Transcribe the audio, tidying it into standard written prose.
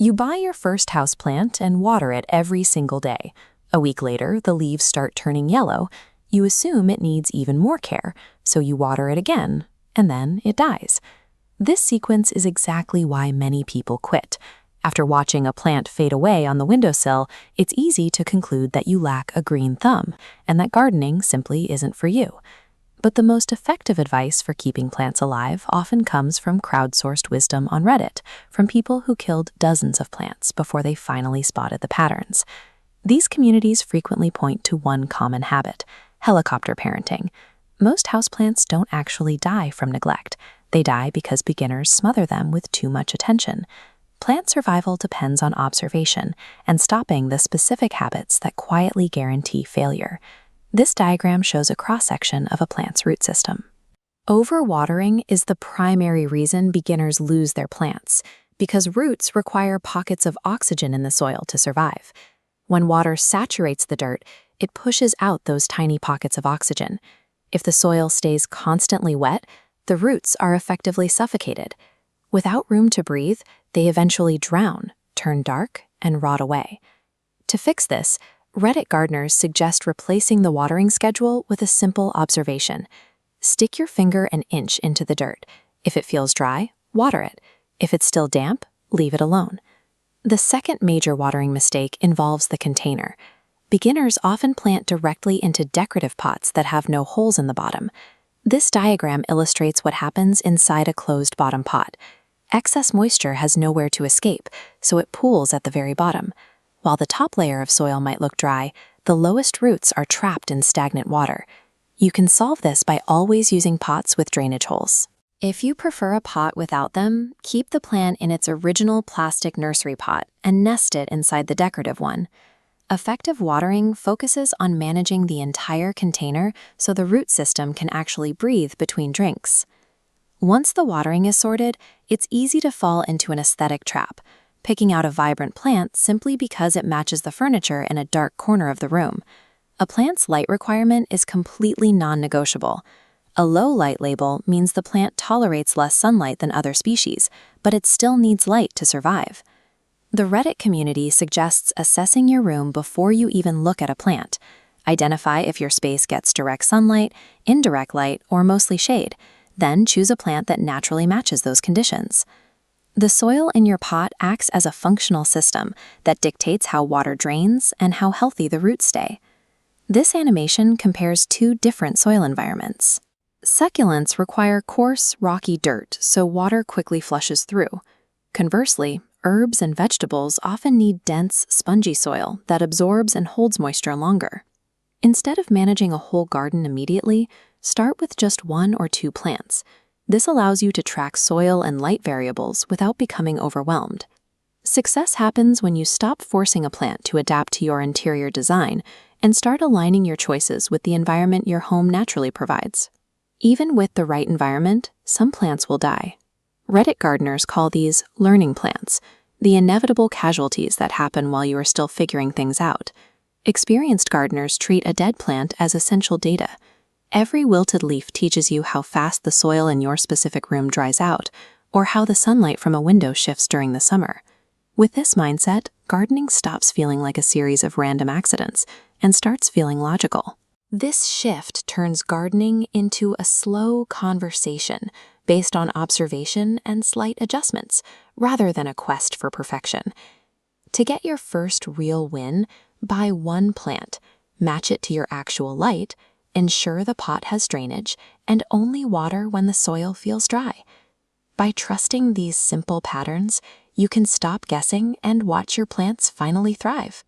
You buy your first houseplant and water it every single day. A week later, the leaves start turning yellow. You assume it needs even more care, so you water it again, and then it dies. This sequence is exactly why many people quit. After watching a plant fade away on the windowsill, it's easy to conclude that you lack a green thumb, and that gardening simply isn't for you. But the most effective advice for keeping plants alive often comes from crowdsourced wisdom on Reddit, from people who killed dozens of plants before they finally spotted the patterns. These communities frequently point to one common habit: helicopter parenting. Most houseplants don't actually die from neglect. They die because beginners smother them with too much attention. Plant survival depends on observation and stopping the specific habits that quietly guarantee failure. This diagram shows a cross-section of a plant's root system. Overwatering is the primary reason beginners lose their plants, because roots require pockets of oxygen in the soil to survive. When water saturates the dirt, it pushes out those tiny pockets of oxygen. If the soil stays constantly wet, the roots are effectively suffocated. Without room to breathe, they eventually drown, turn dark, and rot away. To fix this, Reddit gardeners suggest replacing the watering schedule with a simple observation. Stick your finger an inch into the dirt. If it feels dry, water it. If it's still damp, leave it alone. The second major watering mistake involves the container. Beginners often plant directly into decorative pots that have no holes in the bottom. This diagram illustrates what happens inside a closed bottom pot. Excess moisture has nowhere to escape, so it pools at the very bottom. While the top layer of soil might look dry, the lowest roots are trapped in stagnant water. You can solve this by always using pots with drainage holes. If you prefer a pot without them, keep the plant in its original plastic nursery pot and nest it inside the decorative one. Effective watering focuses on managing the entire container so the root system can actually breathe between drinks. Once the watering is sorted, it's easy to fall into an aesthetic trap, picking out a vibrant plant simply because it matches the furniture in a dark corner of the room. A plant's light requirement is completely non-negotiable. A low light label means the plant tolerates less sunlight than other species, but it still needs light to survive. The Reddit community suggests assessing your room before you even look at a plant. Identify if your space gets direct sunlight, indirect light, or mostly shade. Then choose a plant that naturally matches those conditions. The soil in your pot acts as a functional system that dictates how water drains and how healthy the roots stay. This animation compares two different soil environments. Succulents require coarse, rocky dirt, so water quickly flushes through. Conversely, herbs and vegetables often need dense, spongy soil that absorbs and holds moisture longer. Instead of managing a whole garden immediately, start with just 1 or 2 plants. This allows you to track soil and light variables without becoming overwhelmed. Success happens when you stop forcing a plant to adapt to your interior design and start aligning your choices with the environment your home naturally provides. Even with the right environment, some plants will die. Reddit gardeners call these learning plants, the inevitable casualties that happen while you are still figuring things out. Experienced gardeners treat a dead plant as essential data. Every wilted leaf teaches you how fast the soil in your specific room dries out, or how the sunlight from a window shifts during the summer. With this mindset, gardening stops feeling like a series of random accidents and starts feeling logical. This shift turns gardening into a slow conversation based on observation and slight adjustments, rather than a quest for perfection. To get your first real win, buy one plant, match it to your actual light, ensure the pot has drainage, and only water when the soil feels dry. By trusting these simple patterns, you can stop guessing and watch your plants finally thrive.